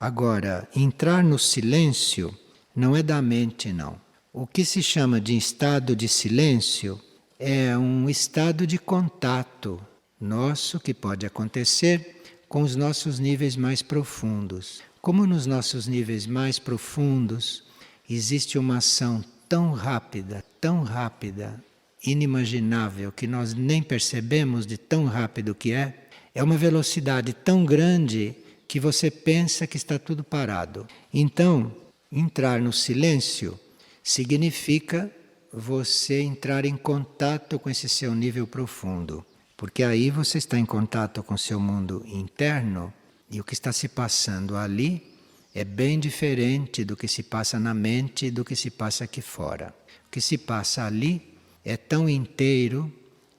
Agora, entrar no silêncio não é da mente, não. O que se chama de estado de silêncio é um estado de contato nosso que pode acontecer com os nossos níveis mais profundos. Como nos nossos níveis mais profundos existe uma ação tão rápida, inimaginável, que nós nem percebemos de tão rápido que é uma velocidade tão grande que você pensa que está tudo parado. Então, entrar no silêncio significa você entrar em contato com esse seu nível profundo. Porque aí você está em contato com o seu mundo interno e o que está se passando ali é bem diferente do que se passa na mente e do que se passa aqui fora. O que se passa ali é tão inteiro,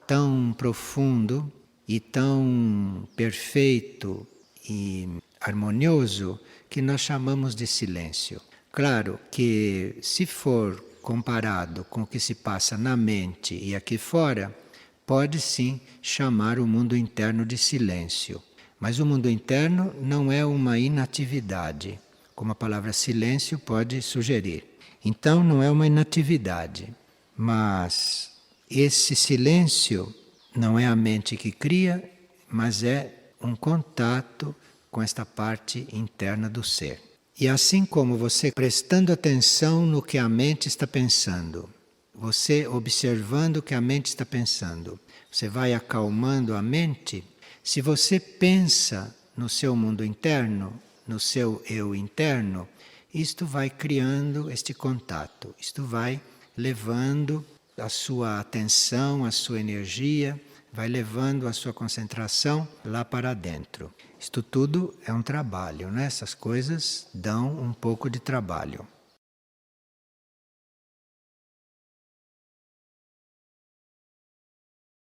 tão profundo e tão perfeito e harmonioso que nós chamamos de silêncio. Claro que se for comparado com o que se passa na mente e aqui fora, pode sim chamar o mundo interno de silêncio. Mas o mundo interno não é uma inatividade, como a palavra silêncio pode sugerir. Então não é uma inatividade, mas esse silêncio não é a mente que cria, mas é um contato com esta parte interna do ser. E assim como você prestando atenção no que a mente está pensando, você observando o que a mente está pensando, você vai acalmando a mente. Se você pensa no seu mundo interno, no seu eu interno, isto vai criando este contato, isto vai levando a sua atenção, a sua energia, vai levando a sua concentração lá para dentro. Isto tudo é um trabalho, né? Essas coisas dão um pouco de trabalho.